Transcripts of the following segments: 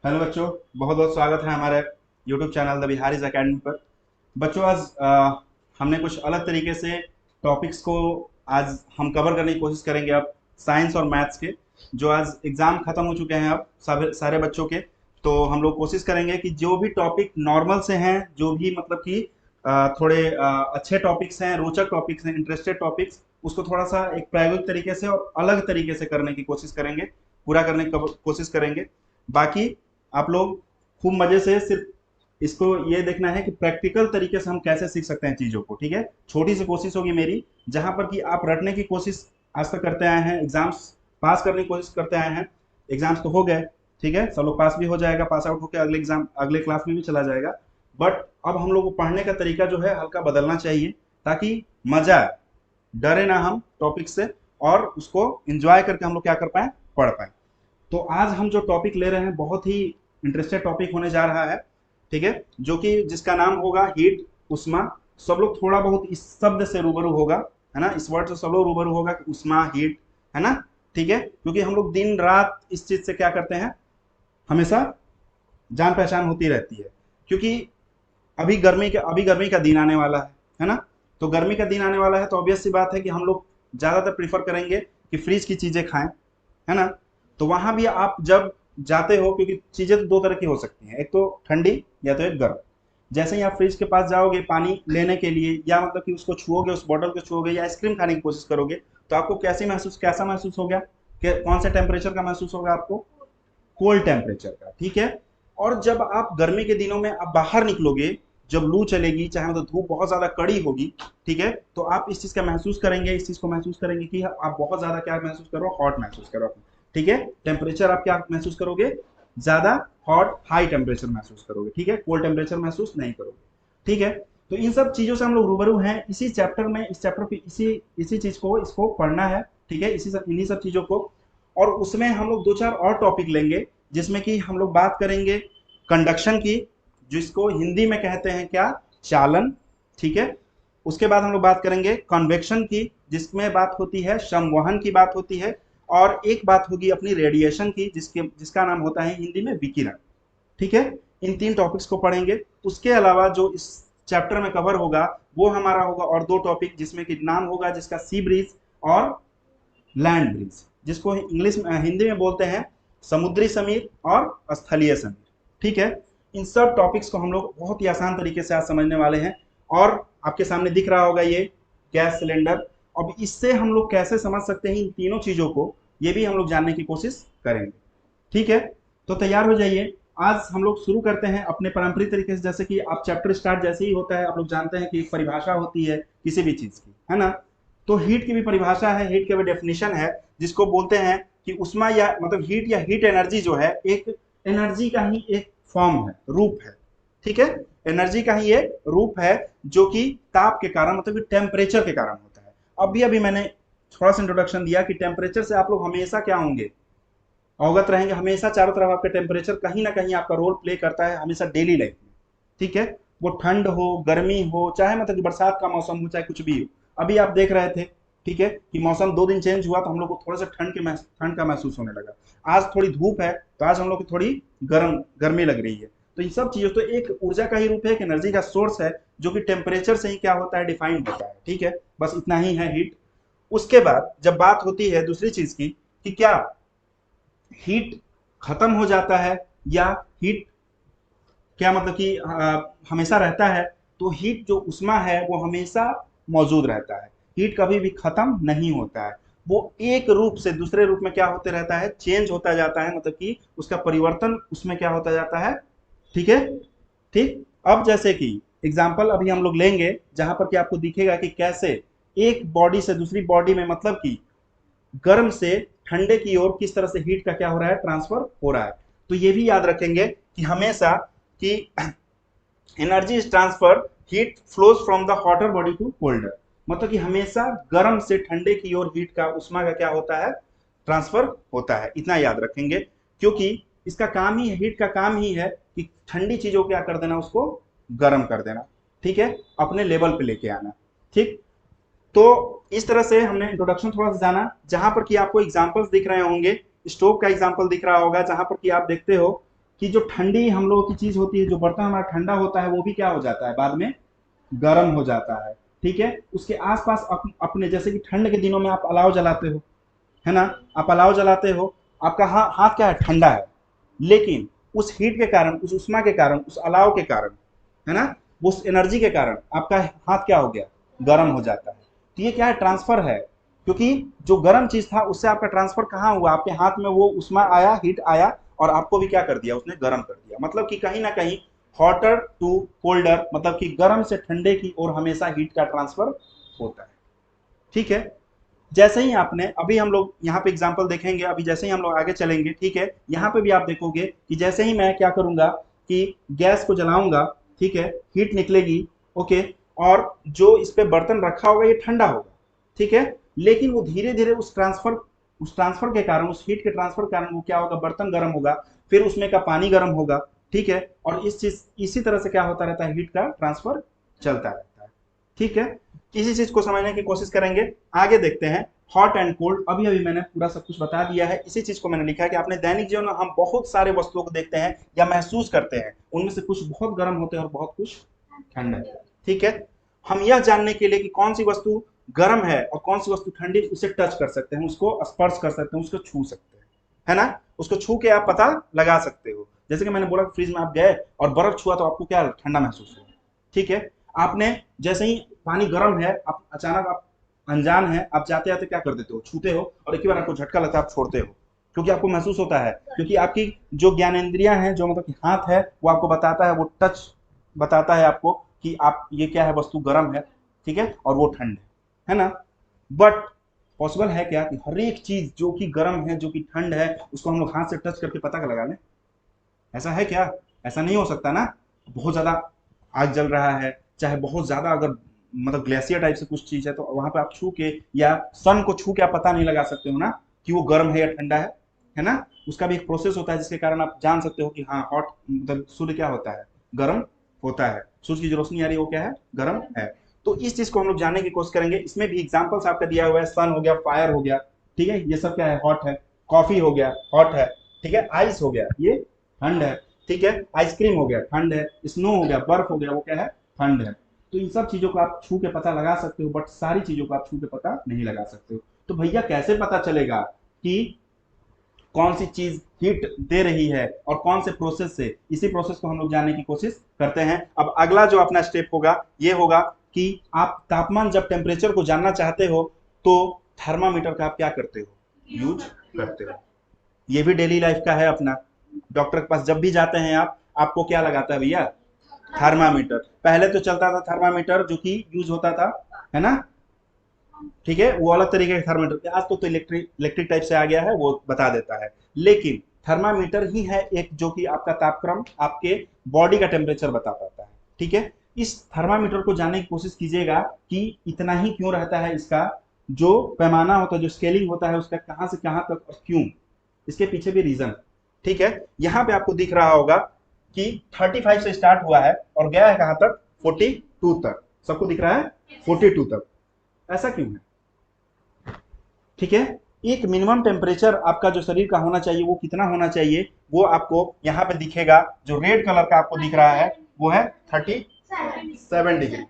Hello बच्चों, बहुत बहुत स्वागत है हमारे YouTube channel the Bihari's academy पर। बच्चों, आज हमने कुछ अलग तरीके से टॉपिक्स को आज हम कवर करने की कोशिश करेंगे। अब साइंस और मैथ्स के जो आज एग्ज़ाम ख़त्म हो चुके हैं, अब सारे बच्चों के, तो हम लोग कोशिश करेंगे कि जो भी टॉपिक नॉर्मल से हैं, जो भी मतलब कि थोड़े अच्छे टॉपिक्स हैं, रोचक टॉपिक्स हैं, इंटरेस्टेड टॉपिक्स, उसको थोड़ा सा एक प्रायोगिक तरीके से और अलग तरीके से करने की कोशिश करेंगे, पूरा करने की कोशिश करेंगे। बाकी आप लोग खूब मजे से सिर्फ इसको ये देखना है कि प्रैक्टिकल तरीके से हम कैसे सीख सकते हैं चीज़ों को। ठीक है, छोटी सी कोशिश होगी मेरी, जहां पर कि आप रटने की कोशिश आज तक करते आए हैं, एग्जाम्स पास करने की कोशिश करते आए हैं। एग्जाम्स तो हो गए, ठीक है, सब लोग पास भी हो जाएगा, पास आउट होकर अगले एग्जाम अगले क्लास में भी चला जाएगा। बट अब हम लोग को पढ़ने का तरीका जो है हल्का बदलना चाहिए, ताकि मजा आए, डरे ना हम टॉपिक से, और उसको एंजॉय करके हम लोग क्या कर पाए, पढ़ पाए। तो आज हम जो टॉपिक ले रहे हैं बहुत ही इंटरेस्टेड टॉपिक होने जा रहा है। ठीक है, जो कि जिसका नाम होगा हीट, उष्मा। सब लोग थोड़ा बहुत इस शब्द से रूबरू होगा, है ना, इस वर्ड से सब लोग रूबरू होगा कि उष्मा, हीट, है ना। ठीक है, क्योंकि हम लोग दिन रात इस चीज से क्या करते हैं, हमेशा जान पहचान होती रहती है। क्योंकि अभी गर्मी का दिन आने वाला है ना। तो गर्मी का दिन आने वाला है, तो ऑब्वियस सी बात है कि हम लोग ज्यादातर प्रीफर करेंगे कि फ्रिज की चीजें खाएं, है ना। तो वहां भी आप जब जाते हो, क्योंकि चीजें तो दो तरह की हो सकती हैं, एक तो ठंडी या तो एक गर्म। जैसे ही आप फ्रिज के पास जाओगे पानी लेने के लिए, या मतलब कि उसको छुओगे, उस बॉटल को छुओगे, या आइसक्रीम खाने की कोशिश करोगे, तो आपको कैसा महसूस होगा, कौन से टेम्परेचर का महसूस होगा आपको, कोल्ड टेम्परेचर का। ठीक है, और जब आप गर्मी के दिनों में आप बाहर निकलोगे, जब लू चलेगी, चाहे मतलब धूप बहुत ज्यादा कड़ी होगी, ठीक है, तो आप इस चीज का महसूस करेंगे, इस चीज को महसूस करेंगे कि आप बहुत ज्यादा क्या महसूस करो, हॉट महसूस करो। ठीक है, टेम्परेचर आप क्या महसूस करोगे, ज्यादा हॉट हाई टेम्परेचर महसूस करोगे। ठीक है, कोल्ड टेम्परेचर महसूस नहीं करोगे। ठीक है, तो इन सब चीजों से हम लोग रूबरू हैं इसी चैप्टर में, इस चैप्टर पे इसी इसी चीज को इसको पढ़ना है। ठीक है, इन्हीं सब चीजों को, और उसमें हम लोग दो चार और टॉपिक लेंगे, जिसमें कि हम लोग बात करेंगे कंडक्शन की, जिसको हिंदी में कहते हैं क्या, चालन। ठीक है, उसके बाद हम लोग बात करेंगे कन्वेक्शन की, जिसमें बात होती है संवहन की बात होती है, और एक बात होगी अपनी रेडिएशन की, जिसका नाम होता है हिंदी में विकिरण। ठीक है, इन तीन टॉपिक्स को पढ़ेंगे। उसके अलावा जो इस चैप्टर में कवर होगा, वो हमारा होगा और दो टॉपिक, जिसमें कि नाम होगा जिसका सी ब्रिज और लैंड ब्रिज, जिसको इंग्लिश में हिंदी में बोलते हैं समुद्री समीर और स्थलीय समीर। ठीक है, इन सब टॉपिक्स को हम लोग बहुत ही आसान तरीके से आज समझने वाले हैं। और आपके सामने दिख रहा होगा ये गैस सिलेंडर। अब इससे हम लोग कैसे समझ सकते हैं इन तीनों चीजों को, ये भी हम लोग जानने की कोशिश करेंगे। ठीक है, तो तैयार हो जाइए। आज हम लोग शुरू करते हैं अपने पारंपरिक तरीके से, जैसे कि आप चैप्टर स्टार्ट जैसे ही होता है, आप लोग जानते हैं कि एक परिभाषा होती है किसी भी चीज की, है ना। तो हीट की भी परिभाषा है, हीट की भी डेफिनेशन है, जिसको बोलते हैं कि उष्मा, या मतलब हीट या हीट एनर्जी जो है, एक एनर्जी का ही एक फॉर्म है, रूप है। ठीक है, एनर्जी का ही एक रूप है, जो कि ताप के कारण, मतलब कि टेम्परेचर के कारण होता है। अभी अभी मैंने थोड़ा सा इंट्रोडक्शन दिया कि टेम्परेचर से आप लोग हमेशा क्या होंगे, अवगत रहेंगे। हमेशा चारों तरफ आपका टेम्परेचर कहीं ना कहीं आपका रोल प्ले करता है, हमेशा डेली लाइफ में। ठीक है, वो ठंड हो, गर्मी हो, चाहे मतलब कि बरसात का मौसम हो, चाहे कुछ भी हो। अभी आप देख रहे थे, ठीक है, कि मौसम 2 दिन चेंज हुआ, तो हम लोग को थोड़ा सा ठंड का महसूस होने लगा। आज थोड़ी धूप है, तो आज हम लोग को थोड़ी गर्मी लग रही है। तो इन सब चीजों, तो एक ऊर्जा का ही रूप है, एक एनर्जी का सोर्स है, जो कि टेम्परेचर से ही क्या होता है, डिफाइंड होता है। ठीक है, बस इतना ही है हीट। उसके बाद जब बात होती है दूसरी चीज की, कि क्या हीट खत्म हो जाता है, या हीट क्या मतलब कि हमेशा रहता है, तो हीट जो उष्मा है वो हमेशा मौजूद रहता है। हीट कभी भी खत्म नहीं होता है, वो एक रूप से दूसरे रूप में क्या होते रहता है, चेंज होता जाता है, मतलब कि उसका परिवर्तन उसमें क्या होता जाता है। ठीक है, ठीक। अब जैसे कि एग्जाम्पल अभी हम लोग लेंगे, जहां पर कि आपको दिखेगा कि कैसे एक बॉडी से दूसरी बॉडी में, मतलब कि गर्म से ठंडे की ओर किस तरह से हीट का क्या हो रहा है, ट्रांसफर हो रहा है। तो ये भी याद रखेंगे कि हमेशा कि energy is transfer, heat flows from the hotter body to colder, मतलब कि हमेशा गर्म से ठंडे की ओर हीट का, उष्मा का क्या होता है, ट्रांसफर होता है। इतना याद रखेंगे, क्योंकि इसका काम ही, हीट का काम ही है कि ठंडी चीजों को क्या कर देना, उसको गर्म कर देना। ठीक है, अपने लेवल पे लेके आना। ठीक, तो इस तरह से हमने इंट्रोडक्शन थोड़ा सा जाना, जहां पर कि आपको एग्जांपल्स दिख रहे होंगे। स्टोव का एग्जांपल दिख रहा होगा, जहां पर कि आप देखते हो कि जो ठंडी हम लोगों की चीज होती है, जो बर्तन हमारा ठंडा होता है वो भी क्या हो जाता है, बाद में गर्म हो जाता है। ठीक है, उसके आसपास अपने, जैसे कि ठंड के दिनों में आप अलाव जलाते हो, है ना, आप अलाव जलाते हो, आपका हाथ क्या है, ठंडा है, लेकिन उस हीट के कारण, उस उष्मा के कारण, उस अलाव के कारण, है ना, उस एनर्जी के कारण आपका हाथ क्या हो गया, गर्म हो जाता है। तो ये क्या है, ट्रांसफर है, क्योंकि जो गर्म चीज था उससे आपका ट्रांसफर कहाँ हुआ, आपके हाथ में वो उष्मा आया, हीट आया, और आपको भी क्या कर दिया, उसने गर्म कर दिया। मतलब कि कहीं ना कहीं हॉटर टू कोल्डर, मतलब कि गर्म से ठंडे की ओर हमेशा हीट का ट्रांसफर होता है। ठीक है, जैसे ही आपने, अभी हम लोग यहाँ पे एग्जांपल देखेंगे, अभी जैसे ही हम लोग आगे चलेंगे, ठीक है, यहाँ पे भी आप देखोगे कि जैसे ही मैं क्या करूंगा कि गैस को जलाऊंगा, ठीक है, हीट निकलेगी, ओके, और जो इस पे बर्तन रखा होगा ये ठंडा होगा, ठीक है, लेकिन वो धीरे धीरे उस ट्रांसफर के कारण, उस हीट के ट्रांसफर के कारण वो क्या होगा, बर्तन गर्म होगा, फिर उसमें का पानी गर्म होगा, ठीक है, और इसी तरह से क्या होता रहता है, हीट का ट्रांसफर चलता रहता है। ठीक है, इसी चीज को समझने की कोशिश करेंगे। आगे देखते हैं हॉट एंड कोल्ड। अभी अभी मैंने पूरा सब कुछ बता दिया है, इसी चीज को मैंने लिखा है कि अपने दैनिक जीवन में हम बहुत सारे वस्तुओं को देखते हैं या महसूस करते हैं, उनमें से कुछ बहुत गर्म होते हैं और बहुत कुछ ठंडे। ठीक है, हम यह जानने के लिए कि कौन सी वस्तु गर्म है और कौन सी वस्तु ठंडी, उसे टच कर सकते हैं, उसको स्पर्श कर सकते हैं, उसको छू सकते हैं, है ना, उसको छू के आप पता लगा सकते हो। जैसे कि मैंने बोला फ्रिज में आप गए और बर्फ छुआ तो आपको क्या ठंडा महसूस हुआ। ठीक है, आपने जैसे ही पानी गर्म है, आप अचानक, आप अनजान है, आप जाते जाते क्या कर देते हो, छूते हो, और एक ही बार आपको झटका लगता है, आप छोड़ते हो, क्योंकि आपको महसूस होता है, क्योंकि आपकी जो ज्ञानेंद्रियां हैं, जो मतलब कि हाथ है, वो आपको बताता है, वो टच बताता है आपको कि आप, ये क्या है, वस्तु गर्म है, ठीक है, और वो ठंड है ना। बट पॉसिबल है क्या कि हर एक चीज जो कि गर्म है, जो कि ठंड है, उसको हम लोग हाथ से टच करके पता लगा लें? ऐसा है क्या? ऐसा नहीं हो सकता ना। बहुत ज्यादा आग जल रहा है, चाहे बहुत ज्यादा अगर मतलब ग्लेशियर टाइप से कुछ चीज है, तो वहां पे आप छू के या सन को छू के आप पता नहीं लगा सकते हो ना कि वो गर्म है या ठंडा है ना। उसका भी एक प्रोसेस होता है जिसके कारण आप जान सकते हो कि हाँ, हॉट मतलब सूर्य क्या होता है, गर्म होता है, सूर्य की जो रोशनी आ रही है वो क्या है, गर्म है। तो इस चीज को हम लोग जानने की कोशिश करेंगे। इसमें भी एग्जाम्पल्स आपका दिया हुआ है, सन हो गया, फायर हो गया, ठीक है, ये सब क्या है, हॉट है। कॉफी हो गया, हॉट है, ठीक है, आइस हो गया, ये ठंड है, ठीक है, आइसक्रीम हो गया, ठंड है, स्नो हो गया, बर्फ हो गया, वो क्या है, ठंड है। तो इन सब चीजों को आप छू के पता लगा सकते हो, बट सारी चीजों को आप छू के पता नहीं लगा सकते हो। तो भैया कैसे पता चलेगा कि कौन सी चीज हीट दे रही है और कौन से प्रोसेस से? इसी प्रोसेस को हम लोग जानने की कोशिश करते हैं। अब अगला जो अपना स्टेप होगा, ये होगा कि आप तापमान, जब टेम्परेचर को जानना चाहते हो तो थर्मामीटर का आप क्या करते हो, यूज करते हो। ये भी डेली लाइफ का है अपना। डॉक्टर के पास जब भी जाते हैं आप, आपको क्या लगाता है भैया, थर्मामीटर। पहले तो चलता था थर्मामीटर जो कि यूज होता था, है ना, ठीक है, वो अलग तरीके का थर्मामीटर। आज तो इलेक्ट्रिक इलेक्ट्रिक टाइप से आ गया है, वो बता देता है। लेकिन थर्मामीटर ही है एक जो कि आपका तापक्रम, आपके बॉडी का टेम्परेचर बता पाता है। ठीक है, इस थर्मामीटर को जानने की कोशिश कीजिएगा कि इतना ही क्यों रहता है, इसका जो पैमाना होता है, जो स्केलिंग होता है उसका, कहां से कहां तक और क्यों, इसके पीछे भी रीजन। ठीक है, यहां पे आपको दिख रहा होगा कि 35 से स्टार्ट हुआ है और गया है कहां तक, 42 तक। सबको दिख रहा है 42 तक। ऐसा क्यों है? ठीक है, एक मिनिमम टेम्परेचर आपका जो शरीर का होना चाहिए वो कितना होना चाहिए, वो आपको यहाँ पे दिखेगा। जो रेड कलर का आपको दिख रहा है वो है 37 डिग्री।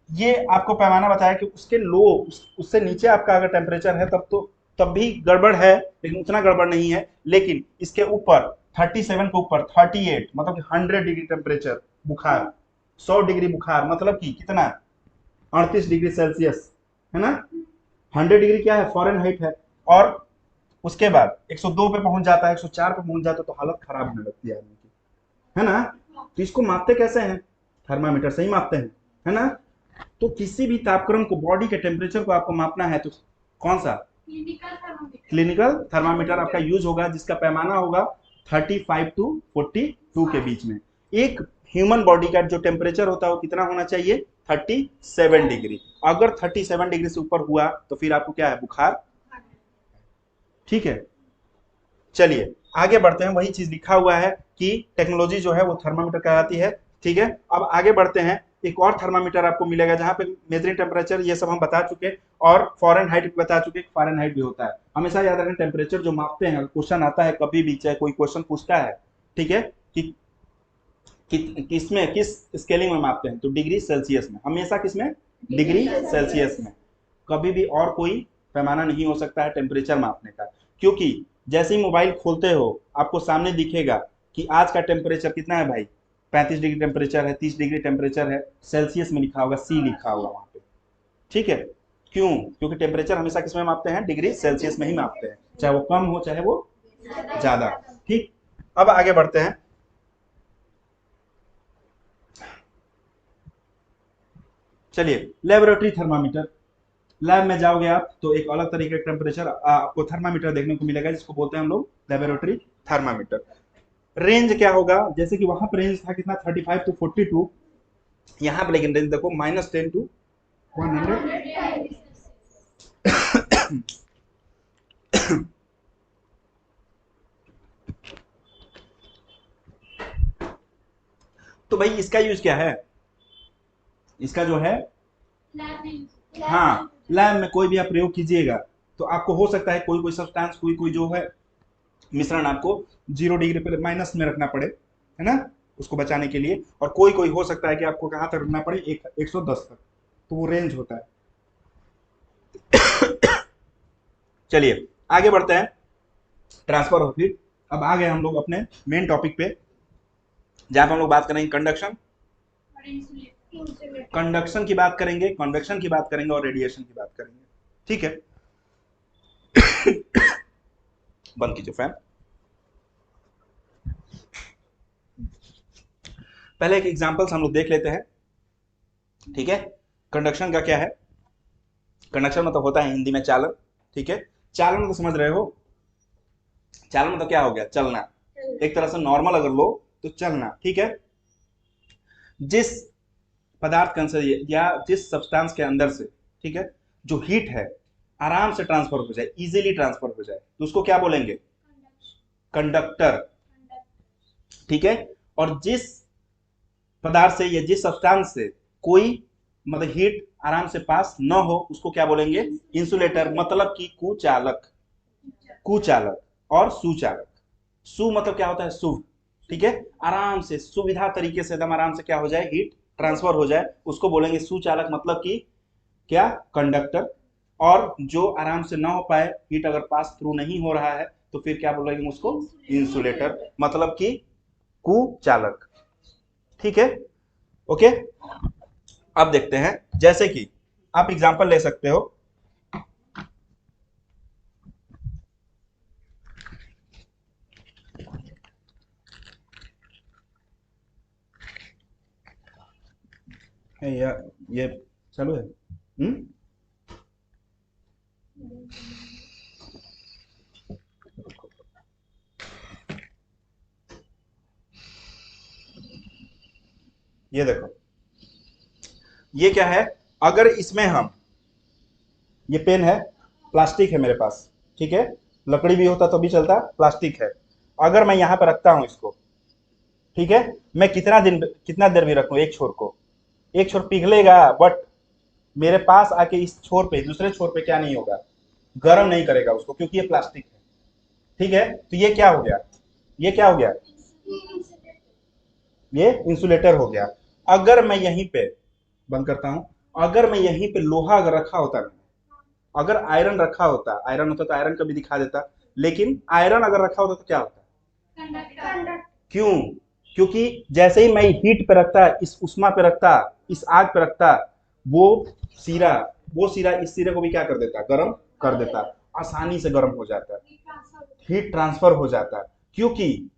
ये आपको पैमाना बताया कि उसके उससे नीचे आपका अगर टेम्परेचर है तब भी गड़बड़ है, लेकिन उतना गड़बड़ नहीं है। लेकिन इसके ऊपर 37 के ऊपर 38, मतलब कि 100 डिग्री टेम्परेचर, बुखार, 100 डिग्री बुखार, मतलब कि कितना, 38 डिग्री सेल्सियस, है ना। 100 डिग्री क्या है, फॉरेन हाइट है। और उसके बाद 102 पे पहुंच जाता है, 104 पे पहुंच जाता है, तो हालत खराब होने लगती है आदमी की, है ना। तो इसको मापते कैसे हैं, थर्मामीटर से ही मापते हैं, है ना। तो किसी भी तापक्रम को, बॉडी के टेम्परेचर को आपको मापना है तो कौन सा, क्लिनिकल थर्मामीटर आपका यूज होगा, जिसका पैमाना होगा 35 टू 42 के बीच में। एक ह्यूमन बॉडी का जो टेम्परेचर होता है वो कितना होना चाहिए, 37 डिग्री। अगर 37 डिग्री से ऊपर हुआ तो फिर आपको क्या है, बुखार। ठीक है, चलिए आगे बढ़ते हैं। वही चीज लिखा हुआ है कि टेक्नोलॉजी जो है वो थर्मामीटर कहलाती है। ठीक है, अब आगे बढ़ते हैं। एक और थर्मामीटर आपको मिलेगा जहां पे मेजरिंग टेम्परेचर, ये सब हम बता चुके, और फॉरेन हाइट बता चुके। फॉरेन हाइट भी होता है। हमेशा याद रखें, टेम्परेचर जो मापते हैं, क्वेश्चन आता है कभी भी, चाहे कोई क्वेश्चन पूछता है ठीक है, किसमें, किस स्केलिंग में मापते हैं, तो डिग्री सेल्सियस में, हमेशा किसमें, डिग्री सेल्सियस में। कभी भी और कोई पैमाना नहीं हो सकता है टेम्परेचर मापने का, क्योंकि जैसे ही मोबाइल खोलते हो आपको सामने दिखेगा कि आज का टेम्परेचर कितना है भाई, 35 डिग्री टेम्परेचर है, 30 डिग्री टेम्परेचर है, सेल्सियस में लिखा होगा, सी लिखा होगा वहां पे। ठीक है, क्यों, क्योंकि टेम्परेचर हमेशा किसमें मापते हैं, डिग्री सेल्सियस में ही मापते हैं, चाहे वो कम हो चाहे वो ज्यादा। ठीक, अब आगे बढ़ते हैं। चलिए, लेबोरेटरी थर्मामीटर। लैब में जाओगे आप तो एक अलग तरीके का टेम्परेचर आपको थर्मामीटर देखने को मिलेगा, जिसको बोलते हैं हम लोग लेबोरेटरी थर्मामीटर। रेंज क्या होगा, जैसे कि वहां पर रेंज था कितना, 35 टू 42, यहाँ पे लेकिन रेंज देखो -10 टू 100। तो भाई इसका यूज क्या है, इसका जो है, हाँ, लैब में कोई भी आप प्रयोग कीजिएगा तो आपको हो सकता है कोई कोई सब्सटेंस, कोई कोई जो है मिश्रण आपको 0 डिग्री पर माइनस में रखना पड़े, है ना, उसको बचाने के लिए, और कोई कोई हो सकता है कि आपको कहाँ तक रखना पड़े, 110 तक, तो वो रेंज होता है। चलिए आगे बढ़ते हैं, ट्रांसफर ऑफ हीट। अब आ गए हम लोग अपने मेन टॉपिक पे, जहां पर हम लोग बात करेंगे कंडक्शन, कंडक्शन की बात करेंगे, कन्वेक्शन की बात करेंगे और रेडिएशन की बात करेंगे। ठीक है, बंद कीजिए फैन। पहले एक एग्जांपल्स हम लोग देख लेते हैं। ठीक है, कंडक्शन का क्या है, कंडक्शन मतलब होता है हिंदी में चालन। ठीक है, चालन तो समझ रहे हो, चालन मतलब क्या हो गया, चलना, एक तरह से नॉर्मल अगर लो तो चलना। ठीक है, जिस पदार्थ के अंदर या जिस सब्सटेंस के अंदर से, ठीक है, जो हीट है आराम से ट्रांसफर हो जाए, इजीली ट्रांसफर हो जाए, तो उसको क्या बोलेंगे, कंडक्टर। ठीक है, और जिस पदार्थ से या जिस सब्सटेंस से कोई मतलब हीट आराम से पास न हो, उसको क्या बोलेंगे, इंसुलेटर, मतलब कि कुचालक, कुचालक और सुचालक। सु मतलब क्या होता है, शुभ। ठीक है, आराम से सुविधा तरीके से एकदम आराम से क्या हो जाए, हीट ट्रांसफर हो जाए, उसको बोलेंगे सुचालक, मतलब कि क्या, कंडक्टर। और जो आराम से ना हो पाए, हीट अगर पास थ्रू नहीं हो रहा है, तो फिर क्या बोलेंगे उसको, इंसुलेटर, मतलब कि कुचालक। ठीक है, ओके। अब देखते हैं, जैसे कि आप एग्जांपल ले सकते हो, ये चालू है, ये देखो, ये क्या है, अगर इसमें हम, ये पेन है, प्लास्टिक है मेरे पास, ठीक है, लकड़ी भी होता तो भी चलता, प्लास्टिक है, अगर मैं यहाँ पर रखता हूँ इसको, ठीक है, मैं कितना देर भी रखूँ एक छोर को, एक छोर पिघलेगा, बट मेरे पास आके इस छोर पे, दूसरे छोर पे क्या नहीं होगा, गर्म नहीं करेगा उसको, क्योंकि ये प्लास्टिक है। ठीक है, तो ये क्या हो गया, ये क्या हो गया, ये इंसुलेटर हो गया। अगर मैं यहीं पे, बंद करता हूं, अगर मैं यहीं पे लोहा अगर रखा होता, अगर आयरन रखा होता, आयरन होता तो आयरन का भी दिखा देता, लेकिन आयरन अगर रखा होता तो क्या होता, क्यों, क्योंकि जैसे ही मैं हीट पे रखता, इस उष्मा पे रखता, इस आग पे रखता, वो सिरा, वो सिरा इस सिरे को भी क्या कर देता, गर्म कर देता, आसानी से गर्म हो जाता, हीट ट्रांसफर हो जाता, क्योंकि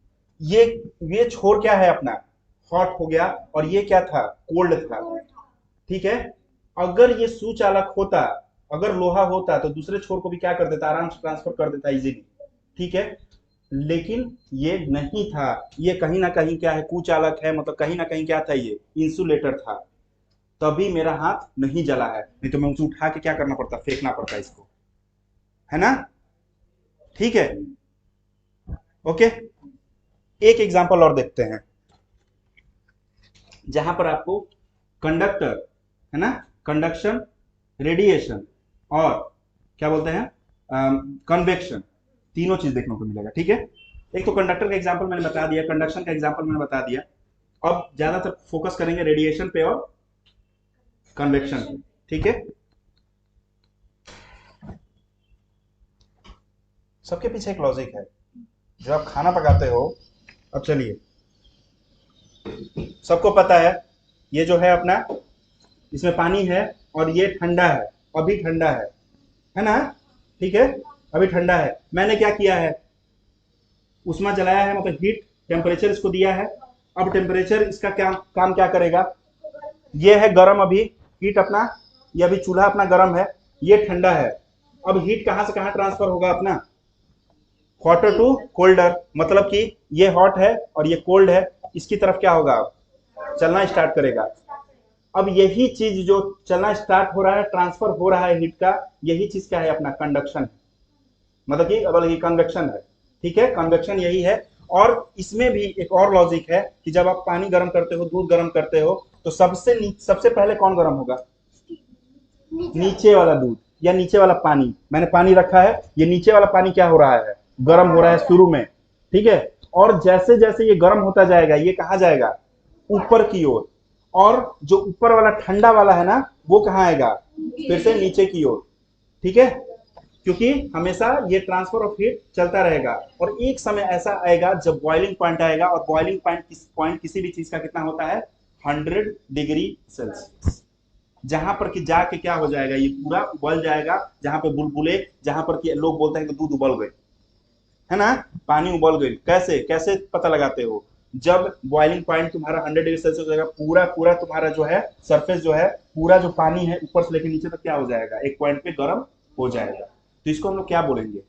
ये ये छोर क्या है अपना, हॉट हो गया, और ये क्या था, कोल्ड था। ठीक है, अगर ये सुचालक होता, अगर लोहा होता तो दूसरे छोर को भी क्या कर देता, आराम से ट्रांसफर कर देता इजीली। ठीक है, लेकिन ये नहीं था, ये कहीं ना कहीं क्या है, कुचालक है, मतलब कहीं ना कहीं क्या था, ये इंसुलेटर था, तभी मेरा हाथ नहीं जला है, नहीं तो मैं उसे उठा के क्या करना पड़ता, फेंकना पड़ता इसको, है ना। ठीक है, ओके। एक एग्जांपल और देखते हैं, जहां पर आपको कंडक्टर, है ना, कंडक्शन, रेडिएशन और क्या बोलते हैं, कन्वेक्शन, तीनों चीज देखने को मिलेगा। ठीक है, एक तो कंडक्टर का एग्जांपल मैंने बता दिया, कंडक्शन का एग्जांपल मैंने बता दिया। अब ज्यादातर फोकस करेंगे रेडिएशन पे और कन्वेक्शन पे, ठीक है। सबके पीछे एक लॉजिक है। जो आप खाना पकाते हो, अब चलिए, सबको पता है ये जो है अपना, इसमें पानी है और ये ठंडा है, अभी ठंडा है ना, ठीक है, अभी ठंडा है। मैंने क्या किया है, उष्मा जलाया है, मतलब हीट, टेम्परेचर इसको दिया है। अब टेम्परेचर इसका क्या काम क्या करेगा, ये है गरम अभी, हीट अपना, ये अभी चूल्हा अपना गरम है, ये ठंडा है। अब हीट कहां से कहां ट्रांसफर होगा अपना, हॉटर टू कोल्डर, मतलब कि ये हॉट है और ये कोल्ड है, इसकी तरफ क्या होगा, चलना स्टार्ट करेगा। अब यही चीज जो चलना स्टार्ट हो रहा है, ट्रांसफर हो रहा है हीट का, यही चीज क्या है अपना, कंडक्शन, मतलब कि अब ये कन्वेक्शन है, ठीक है, कन्वेक्शन यही है। और इसमें भी एक और लॉजिक है कि जब आप पानी गर्म करते हो, दूध गर्म करते हो, तो सबसे पहले कौन गर्म होगा, नीचे वाला दूध या नीचे वाला पानी। मैंने पानी रखा है, ये नीचे वाला पानी क्या हो रहा है, गर्म हो रहा है शुरू में, ठीक है। और जैसे जैसे ये गर्म होता जाएगा, ये कहाँ जाएगा, ऊपर की ओर। और जो ऊपर वाला ठंडा वाला है ना, वो कहाँ आएगा, फिर से नीचे की ओर, ठीक है। क्योंकि हमेशा ये ट्रांसफर ऑफ हीट चलता रहेगा। और एक समय ऐसा आएगा जब बॉइलिंग पॉइंट आएगा, और बॉइलिंग पॉइंट किसी भी चीज का कितना होता है, 100 डिग्री सेल्सियस, जहां पर कि जाके क्या हो जाएगा, ये पूरा उबल जाएगा, जहां पे बुलबुले, जहां पर कि लोग बोलते हैं कि दूध उबल गए, है ना, पानी उबल गई। कैसे कैसे पता लगाते हो, जब बॉइलिंग पॉइंट तुम्हारा 100 डिग्री सेल्सियस हो जाएगा, पूरा पूरा तुम्हारा जो है सरफेस जो है, पूरा जो पानी है ऊपर से लेकर नीचे तक क्या हो जाएगा, एक पॉइंट पे गर्म हो जाएगा। तो इसको हम लोग क्या बोलेंगे,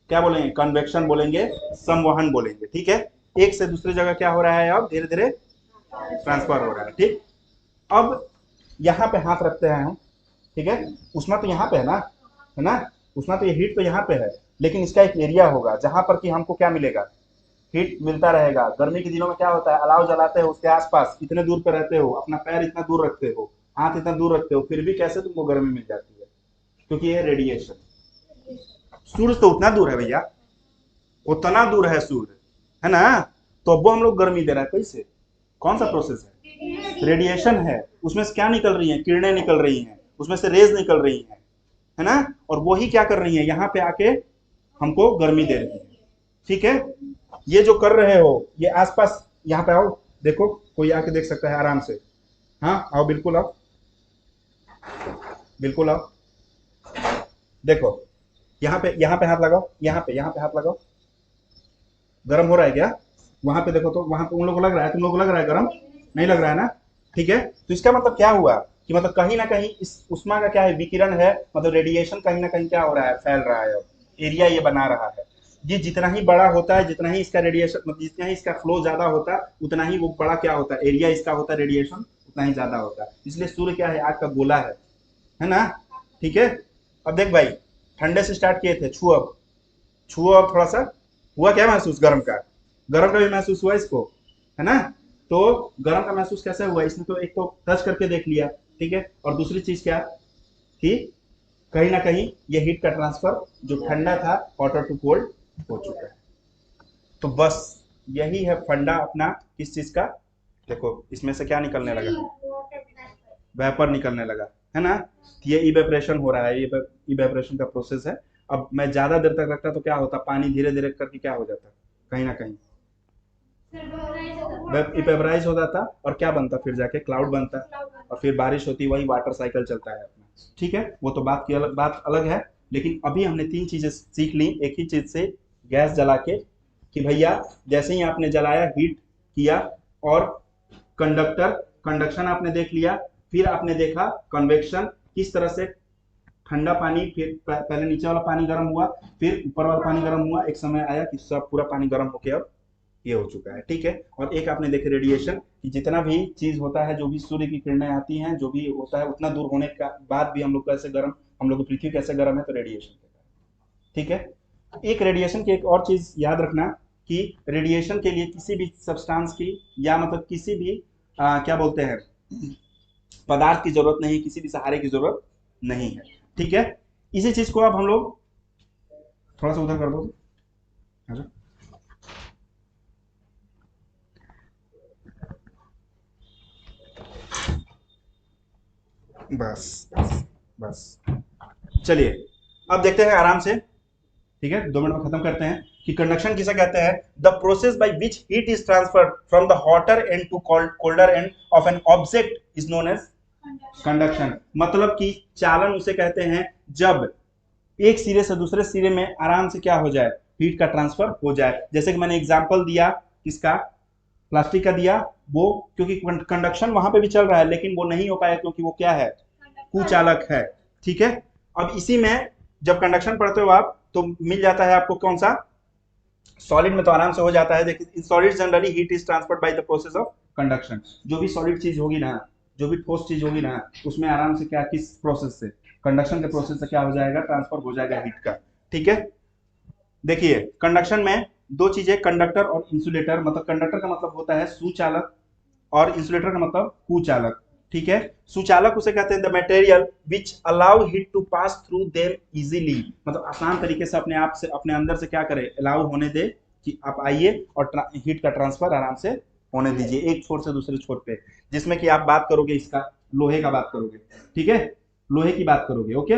क्या बोलेंगे, कन्वेक्शन बोलेंगे, संवहन बोलेंगे, ठीक है। एक से दूसरी जगह क्या हो रहा है, अब धीरे धीरे ट्रांसफर हो रहा है, ठीक। अब यहाँ पे हाथ रखते हैं हम, ठीक है, उष्मा तो यहाँ पे है ना, उष्मा तो ये हीट तो यहाँ पे है, लेकिन इसका एक एरिया होगा जहां पर कि हमको क्या मिलेगा, हीट मिलता रहेगा। गर्मी के दिनों में क्या होता है, अलाव जलाते हो, उसके आसपास इतने दूर पे रहते हो, अपना पैर इतना दूर रखते हो, हाथ इतना दूर रखते हो, फिर भी कैसे तुमको गर्मी मिल जाती है, क्योंकि ये रेडिएशन। सूर्य तो उतना दूर है भैया, उतना दूर है सूर्य, है ना, तो अब वो हम लोग गर्मी दे रहा है, कैसे, कौन सा प्रोसेस है, रेडिएशन है, उसमें से क्या निकल रही है, किरणें निकल रही हैं, उसमें से रेज निकल रही हैं, है ना, और वही क्या कर रही है, यहाँ पे आके हमको गर्मी दे रही है, ठीक है। ये जो कर रहे हो, ये आसपास, यहाँ पे आओ, देखो, कोई आके देख सकता है आराम से, हाँ आओ, बिल्कुल आओ, बिल्कुल आओ, देखो, यहाँ पे हाथ लगाओ, यहाँ पे हाथ लगाओ, गर्म हो रहा है क्या, वहां पे देखो, तो वहां पे उन लोगों को लग रहा है, तुम लोग को लग रहा है गर्म, नहीं लग रहा है ना, ठीक है। तो इसका मतलब क्या हुआ, कि मतलब कहीं ना कहीं इस उष्मा का क्या है, विकिरण है, मतलब रेडिएशन कहीं ना कहीं क्या हो रहा है, फैल रहा है, अब एरिया ये बना रहा है। ये जितना ही बड़ा होता है, जितना ही इसका रेडिएशन, मतलब जितना ही इसका फ्लो ज्यादा होता है, उतना ही वो बड़ा क्या होता है, एरिया इसका होता है, रेडिएशन उतना ही ज्यादा होता है। इसलिए सूर्य क्या है, आग का गोला है ना, ठीक है। अब देख भाई, ठंडे से स्टार्ट किए थे, छुओ अब थोड़ा सा, हुआ क्या महसूस, गर्म का, गर्म का भी महसूस हुआ इसको, है ना। तो गर्म का महसूस कैसे हुआ, इसने तो एक तो टच करके देख लिया, ठीक है, और दूसरी चीज क्या, कि कहीं ना कहीं ये हीट का ट्रांसफर जो ठंडा था, हॉटर टू कोल्ड हो चुका है। तो बस यही है फंडा अपना, किस चीज का, देखो इसमें से क्या निकलने लगा, वेपर निकलने लगा, है ना। ये इवेपरेशन हो रहा है, ये इवेपरेशन का प्रोसेस है। अब मैं ज्यादा देर तक रखता तो क्या होता, पानी धीरे धीरे करके क्या हो जाता, कहीं ना कहीं इवेपराइज हो जाता, और क्या बनता, फिर जाके क्लाउड बनता, और फिर बारिश होती, वही वाटर साइकिल चलता है अपना, ठीक है। वो तो बात अलग है। लेकिन अभी हमने तीन चीजें सीख ली एक ही चीज से, गैस जला के, कि भैया जैसे ही आपने जलाया, हीट किया, और कंडक्टर, कंडक्शन आपने देख लिया, फिर आपने देखा कन्वेक्शन, किस तरह से ठंडा पानी, फिर पहले नीचे वाला पानी गर्म हुआ, फिर ऊपर वाला पानी गर्म हुआ, एक समय आया कि सब पूरा पानी गर्म होके अब ये हो चुका है, ठीक है। और एक आपने देखे रेडिएशन, कि जितना भी चीज होता है, जो भी सूर्य की किरणें आती हैं, जो भी होता है, उतना दूर होने का बाद भी हम लोग कैसे गर्म, हम लोग की पृथ्वी कैसे गर्म है, तो रेडिएशन के कारण, ठीक है। एक रेडिएशन की एक और चीज याद रखना, कि रेडिएशन के लिए किसी भी सब्सटेंस की, या मतलब किसी भी क्या बोलते हैं, पदार्थ की जरूरत नहीं, किसी भी सहारे की जरूरत नहीं है, ठीक है। इसी चीज को अब हम लोग थोड़ा सा उधर कर दो, आजा। बस बस बस, चलिए अब देखते हैं आराम से, ठीक है, 2 मिनट में खत्म करते हैं कि कंडक्शन किसे कहते हैं। The process by which heat is transferred from the hotter end to colder end of an object is known as conduction. मतलब कि चालन उसे कहते हैं जब एक सिरे से दूसरे सिरे में आराम से क्या हो जाए, हीट का ट्रांसफर हो जाए। जैसे कि मैंने एग्जांपल दिया किसका, प्लास्टिक का दिया, वो क्योंकि कंडक्शन वहां पे भी चल रहा है लेकिन वो नहीं हो पाया क्योंकि वो क्या है, कुचालक है। ठीक है, अब इसी में जब कंडक्शन पढ़ते हो आप तो मिल जाता है आपको कौन सा, सॉलिड में तो आराम से हो जाता है। देखिए in solid generally heat is transferred by the process of conduction. जो भी सॉलिड चीज होगी ना, जो भी ठोस चीज होगी ना, उसमें आराम से क्या, किस प्रोसेस से, कंडक्शन के प्रोसेस से क्या हो जाएगा, ट्रांसफर हो जाएगा हीट का। ठीक है, देखिए कंडक्शन में दो चीजें, कंडक्टर और इंसुलेटर। मतलब कंडक्टर का मतलब होता है सुचालक और इंसुलेटर का मतलब कुचालक। ठीक है, सुचालक उसे कहते हैं the material which allow heat to pass through them easily. मतलब आसान तरीके से अपने आप से, अपने अंदर से क्या करे, अलाउ होने दे कि आप आइए और हीट का ट्रांसफर आराम से होने दीजिए एक छोर से दूसरे छोर पे। जिसमें कि आप बात करोगे इसका, लोहे का बात करोगे, ठीक है, लोहे की बात करोगे। ओके,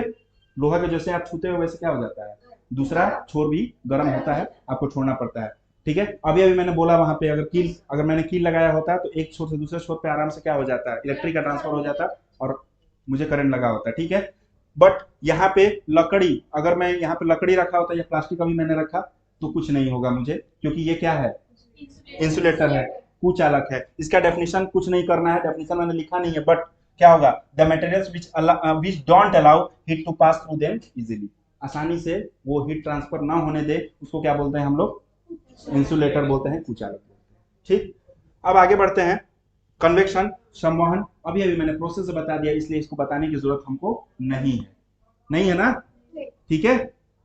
लोहा को जैसे आप छूते हो वैसे क्या हो जाता है, दूसरा छोर भी गर्म होता है, आपको छोड़ना पड़ता है। ठीक है, अभी अभी मैंने बोला वहां पे अगर मैंने कील लगाया होता है तो एक छोर से दूसरे छोर पे आराम से क्या हो जाता है, इलेक्ट्रिक का ट्रांसफर हो जाता है और मुझे करंट लगा होता है। ठीक है, बट यहाँ पे लकड़ी, अगर मैं यहाँ पे लकड़ी रखा होता या प्लास्टिक अभी मैंने रखा तो कुछ नहीं होगा मुझे, क्योंकि ये क्या है, इंसुलेटर है, कुचालक है। इसका डेफिनेशन कुछ नहीं करना है, डेफिनेशन मैंने लिखा नहीं है, बट क्या होगा, the materials which don't allow heat to pass through them easily. आसानी से वो हीट ट्रांसफर ना होने दे उसको क्या बोलते हैं हम लोग, इंसुलेटर बोलते हैं, कुचालक। ठीक, अब आगे बढ़ते हैं। कन्वेक्शन, संवहन, अभी अभी मैंने प्रोसेस बता दिया इसलिए इसको बताने की जरूरत हमको नहीं है, नहीं है ना। ठीक है,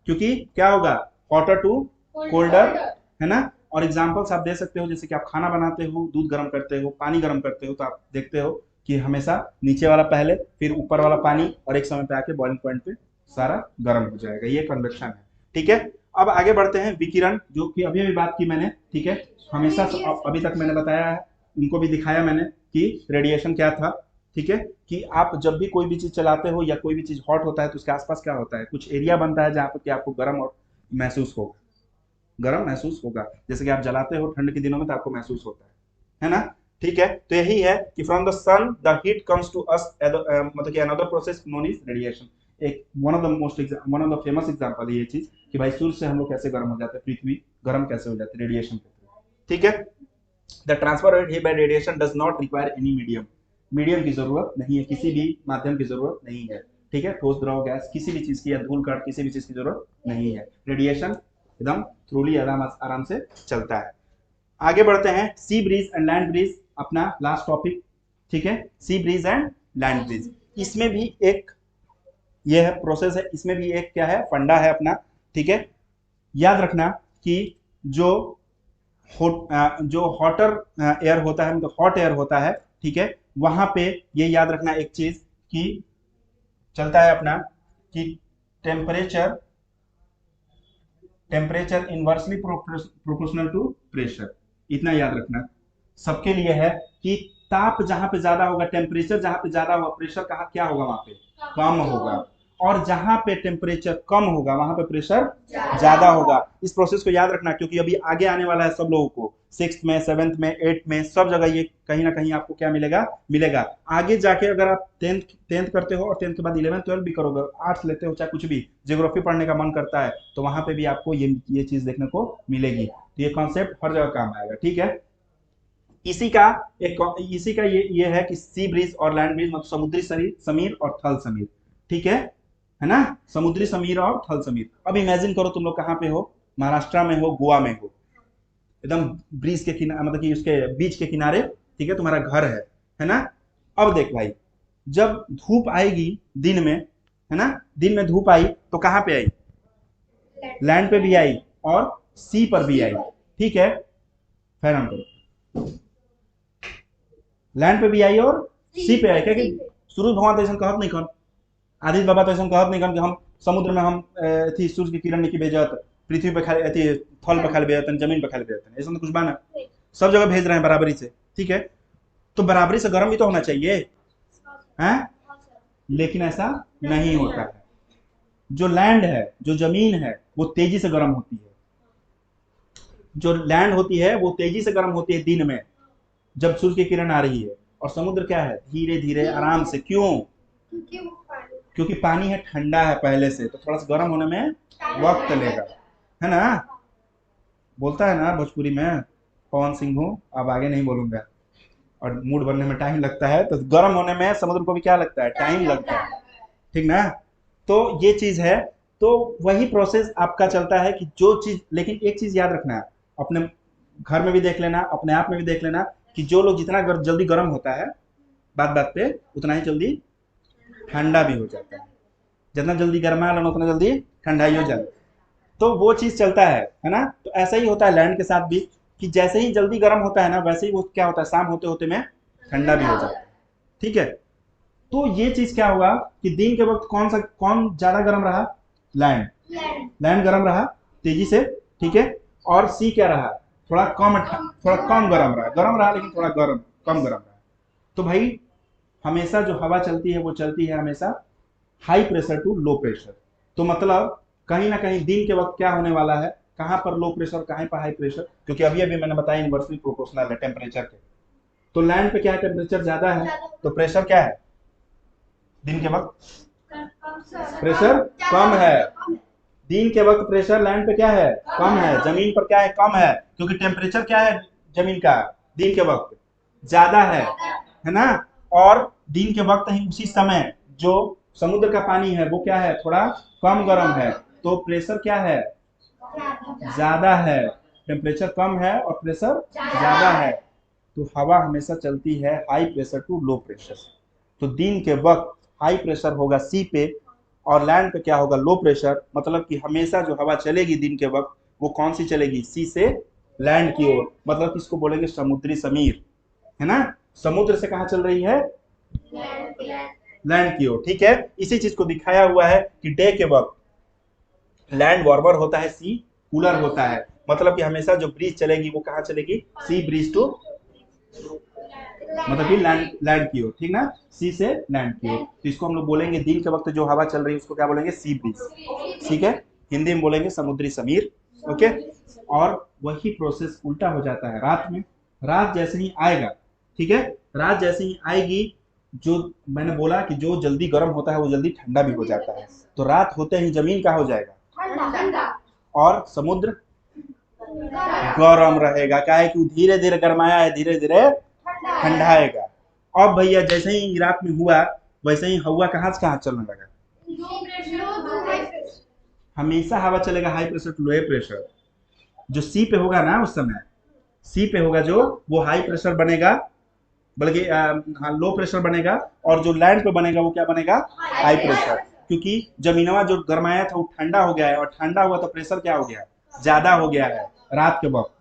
क्योंकि क्या होगा, हॉटर टू कोल्डर, है ना। और एग्जांपल्स आप दे सकते हो, जैसे कि आप खाना बनाते हो, दूध गर्म करते हो, पानी गर्म करते हो, तो आप देखते हो कि हमेशा नीचे वाला पहले, फिर ऊपर वाला पानी, और एक समय पे आके बॉइलिंग पॉइंट पे सारा गर्म हो जाएगा। ये कन्वेक्शन है। ठीक है, अब आगे बढ़ते हैं। विकिरण, जो कि अभी अभी बात की मैंने, ठीक है, हमेशा अभी तक मैंने बताया है, उनको भी दिखाया मैंने कि रेडिएशन क्या था। ठीक है, कि आप जब भी कोई भी चीज चलाते हो या कोई भी चीज हॉट होता है तो उसके आसपास क्या होता है, कुछ एरिया बनता है जहाँ पर कि आपको गर्म और महसूस होगा, गर्म महसूस होगा। जैसे कि आप जलाते हो ठंड के दिनों में तो आपको महसूस होता है ना। ठीक है, तो यही है कि from the sun the heat comes to us, मतलब कि another process known is radiation. एक one of the famous example है ये चीज कि भाई सूर्य से हम लोग कैसे गर्म हो जाते हैं, पृथ्वी गर्म कैसे हो जाती है, रेडिएशन के थ्रू। ठीक है, the transfer of heat bye radiation does not require any medium. Medium की जरूरत नहीं है, किसी भी माध्यम की जरूरत नहीं है। ठीक है, ठोस द्रव गैस किसी भी चीज की, या धूल कण, किसी भी चीज की जरूरत नहीं है। रेडिएशन एकदम थ्रूली आराम से चलता है। आगे बढ़ते हैं, sea breeze and land breeze, अपना लास्ट टॉपिक। ठीक है, sea breeze and land breeze, इसमें भी एक ये है प्रोसेस है, इसमें भी एक क्या है, फंडा है अपना। ठीक है, याद रखना कि जो जो हॉटर एयर होता है, मतलब हॉट एयर होता है, ठीक है, वहां पे ये याद रखना एक चीज कि चलता है अपना कि temperature temperature inversely proportional to pressure. इतना याद रखना सबके लिए है कि ताप जहां पे ज्यादा होगा, टेम्परेचर जहां पे ज्यादा होगा, प्रेशर कहाँ क्या होगा, वहां पे कम होगा। और जहां पे टेम्परेचर कम होगा वहां पे प्रेशर ज्यादा होगा। इस प्रोसेस को याद रखना, क्योंकि अभी आगे आने वाला है सब लोगों को, 6th में, 7th में, 8th में, सब जगह ये कहीं ना कहीं आपको क्या मिलेगा, मिलेगा। आगे जाके अगर आप 10th करते हो और 10th के बाद 11th 12th भी करोगे, आर्ट्स लेते हो, चाहे कुछ भी, ज्योग्राफी पढ़ने का मन करता है, तो वहां पे भी आपको ये चीज देखने को मिलेगी। तो ये कॉन्सेप्ट हर जगह काम आएगा। ठीक है, इसी का ये है कि सी ब्रीज और लैंड ब्रीज, मतलब समुद्री समीर और थल समीर। ठीक है ना, समुद्री समीर और थल समीर। अब इमेजिन करो तुम लोग कहाँ पे हो, महाराष्ट्र में हो, गोवा में हो, एकदम ब्रिज के किनारे, मतलब कि उसके बीच के किनारे, ठीक है, तुम्हारा घर है ना। अब देख भाई, जब धूप आएगी दिन में, है ना, दिन में धूप आई तो कहाँ पे आई, लैंड पे भी आई और सी पर भी आई। ठीक है, फैन ऑन करो, लैंड पे भी आई और सी पे आई। क्या कि सूरज भगवान तो ऐसा कहत नहीं खन, आदित्य बाबा तो ऐसा कहत नहीं खन कि हम समुद्र में हम थी सूर्य की किरण निकी भेजत, पृथ्वी पे खाली थल पे खाली भेजतन, जमीन पे खाली भेजतन, ऐसा तो कुछ बाना, सब जगह भेज रहे हैं बराबरी से, ठीक है। तो बराबरी से गर्म भी तो होना चाहिए, हैं? लेकिन ऐसा नहीं होता है। जो लैंड है, जो जमीन है, वो तेजी से गर्म होती है। जो लैंड होती है वो तेजी से गर्म होती है दिन में, जब सूर्य की किरण आ रही है। और समुद्र क्या है, धीरे धीरे आराम से। क्यों? क्योंकि पानी है, ठंडा है पहले से, तो थोड़ा सा गर्म होने में वक्त लेगा, है ना। बोलता है ना भोजपुरी में, पवन सिंह हूँ, अब आगे नहीं बोलूंगा, और मूड बनने में टाइम लगता है, तो गर्म होने में समुद्र को भी क्या लगता है, टाइम लगता है, ठीक ना। तो ये चीज है। तो वही प्रोसेस आपका चलता है कि जो चीज, लेकिन एक चीज याद रखना है, अपने घर में भी देख लेना, अपने आप में भी देख लेना, कि जो लोग जितना जल्दी गर्म होता है, बात बात पे उतना ही जल्दी ठंडा भी हो जाता है। जितना जल्दी गर्मा लेना उतना जल्दी ठंडा ही हो जाता है। तो वो चीज चलता है ना। तो ऐसा ही होता है लैंड के साथ भी, कि जैसे ही जल्दी गर्म होता है ना, वैसे ही वो क्या होता है, शाम होते होते में ठंडा भी हो जाता है, ठीक है। तो ये चीज क्या होगा कि दिन के वक्त कौन ज्यादा गर्म रहा, लैंड। लैंड गर्म रहा तेजी से, ठीक है। और सी क्या रहा, थोड़ा कम गर्म रहा लेकिन थोड़ा कम गर्म रहा। तो भाई हमेशा जो हवा चलती है वो चलती है हमेशा high pressure to low pressure. तो मतलब कहीं ना कहीं दिन के वक्त क्या होने वाला है, कहां पर लो प्रेशर, कहां पर हाई प्रेशर, क्योंकि अभी अभी मैंने बताया इनवर्सली प्रोपोर्शनल है टेम्परेचर के। तो लैंड पे क्या है, टेम्परेचर ज्यादा है, तो प्रेशर क्या है, दिन के वक्त प्रेशर कम है। दिन के वक्त प्रेशर लैंड पे क्या है, कम है। जमीन पर क्या है, कम है, क्योंकि टेम्परेचर क्या है जमीन का, दिन के वक्त ज्यादा है ना। और दिन के वक्त ही उसी समय जो समुद्र का पानी है वो क्या है, थोड़ा कम गर्म है, तो प्रेशर क्या है, ज्यादा है। टेम्परेचर कम है और प्रेशर ज्यादा है, तो हवा हमेशा चलती है high pressure to low pressure. तो दिन के वक्त हाई प्रेशर होगा सी पे, और लैंड पे क्या होगा, लो प्रेशर। मतलब कि हमेशा जो हवा चलेगी दिन के वक्त वो कौन सी चलेगी, सी से लैंड की ओर, मतलब किसको बोलेंगे, समुद्री समीर, है ना। समुद्र से कहा चल रही है, लैंड की ओर, ठीक है। इसी चीज को दिखाया हुआ है कि डे के वक्त लैंड वार्मर होता है, सी कूलर होता है। मतलब कि हमेशा जो ब्रीज चलेगी वो कहाँ चलेगी, सी ब्रीज टू, मतलब कि लैंड की ओर, ठीक ना, सी से लैंड की ओर। तो इसको हम लोग बोलेंगे दिन के वक्त जो हवा चल रही है उसको क्या बोलेंगे, सी ब्रीज, ठीक है। हिंदी में बोलेंगे समुद्री समीर, ओके। और वही प्रोसेस उल्टा हो जाता है रात में। रात जैसे ही आएगा, ठीक है, रात जैसे ही आएगी, जो मैंने बोला कि जो जल्दी गर्म होता है वो जल्दी ठंडा भी हो जाता है। तो रात होते ही जमीन का हो जाएगा और समुद्र गर्म रहेगा, क्या है कि धीरे धीरे गर्माया है, धीरे धीरे ठंडाएगा। अब भैया जैसे ही रात में हुआ वैसे ही हवा कहाँ से कहाँ चलने लगा, हमेशा हवा चलेगा high pressure to low pressure. जो सी पे होगा ना उस समय, सी पे होगा जो, वो हाई प्रेशर बनेगा, बल्कि हाँ लो प्रेशर बनेगा। और जो लैंड पे बनेगा वो क्या बनेगा, हाई प्रेशर। क्योंकि जमीनवा जो गर्माया था वो ठंडा हो गया है, और ठंडा हुआ तो प्रेशर क्या हो गया, ज्यादा हो गया है रात के वक्त।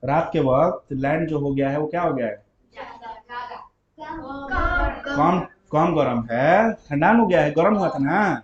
रात के वक्त लैंड जो हो गया है वो क्या हो गया है, कम कम गर्म है, ठंडा हो गया है, गर्म हुआ था ना।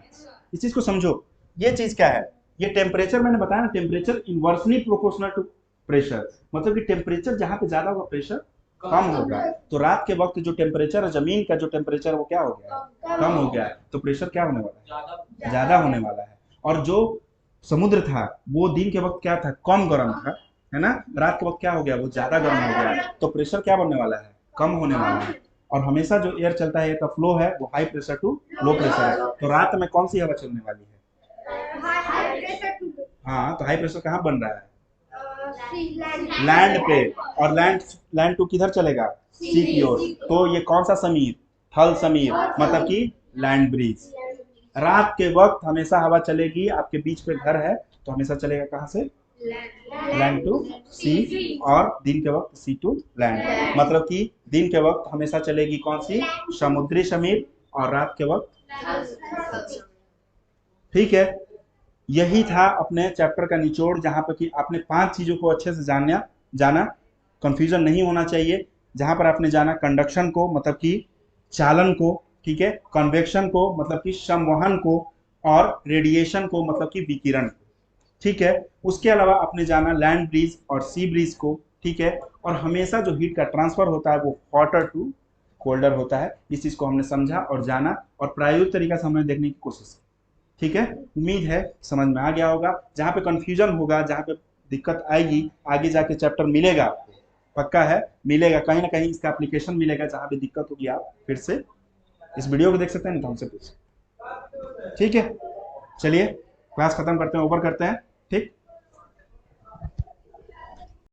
इस चीज को समझो। ये चीज क्या है, ये टेम्परेचर मैंने बताया ना, temperature inversely proportional to pressure. मतलब कि टेम्परेचर जहां पे ज्यादा होगा प्रेशर कम होगा। तो रात के वक्त जो टेम्परेचर है जमीन का, जो टेम्परेचर वो क्या हो गया, कम हो गया, तो प्रेशर क्या होने वाला है, ज्यादा होने वाला है। और जो समुद्र था वो दिन के वक्त क्या था, कम गर्म था, है ना। रात के वक्त क्या हो गया, वो ज्यादा गर्म हो गया, तो प्रेशर क्या बनने वाला है, कम होने वाला है। और हमेशा जो एयर चलता है, एयर का फ्लो है वो high pressure to low pressure है। तो रात में कौन सी हवा चलने वाली है, हाँ, तो हाई प्रेशर कहाँ बन रहा है, लैंड पे। और लैंड टू किधर चलेगा, सी की ओर। तो ये कौन सा समीर, थल समीर, मतलब कि लैंड ब्रिज। रात के वक्त हमेशा हवा चलेगी, आपके बीच पे घर है तो हमेशा चलेगा कहाँ से, लैंड टू सी, और दिन के वक्त सी टू लैंड। मतलब कि दिन के वक्त हमेशा चलेगी कौन सी, समुद्री समीर, और रात के वक्त, ठीक है। यही था अपने चैप्टर का निचोड़, जहां पर कि आपने 5 चीजों को अच्छे से जाना, कंफ्यूजन नहीं होना चाहिए। जहां पर आपने जाना कंडक्शन को, मतलब कि चालन को, ठीक है, कन्वेक्शन को मतलब कि संवहन को, और रेडिएशन को मतलब कि विकिरण को। ठीक है। उसके अलावा आपने जाना लैंड ब्रीज और सी ब्रीज को, ठीक है। और हमेशा जो हीट का ट्रांसफर होता है वो हॉटर टू कोल्डर होता है। इस चीज को हमने समझा और जाना और प्रायोगिक तरीका से हमने देखने की कोशिश की। ठीक है, उम्मीद है समझ में आ गया होगा। जहाँ पे कंफ्यूजन होगा, जहाँ पे दिक्कत आएगी, आगे जाके चैप्टर मिलेगा आपको, पक्का है मिलेगा, कहीं ना कहीं इसका एप्लीकेशन मिलेगा। जहाँ पे दिक्कत होगी आप फिर से इस वीडियो को देख सकते हैं, नहीं तो हमसे पूछ। ठीक है, चलिए क्लास खत्म करते हैं, ओवर करते हैं। ठीक।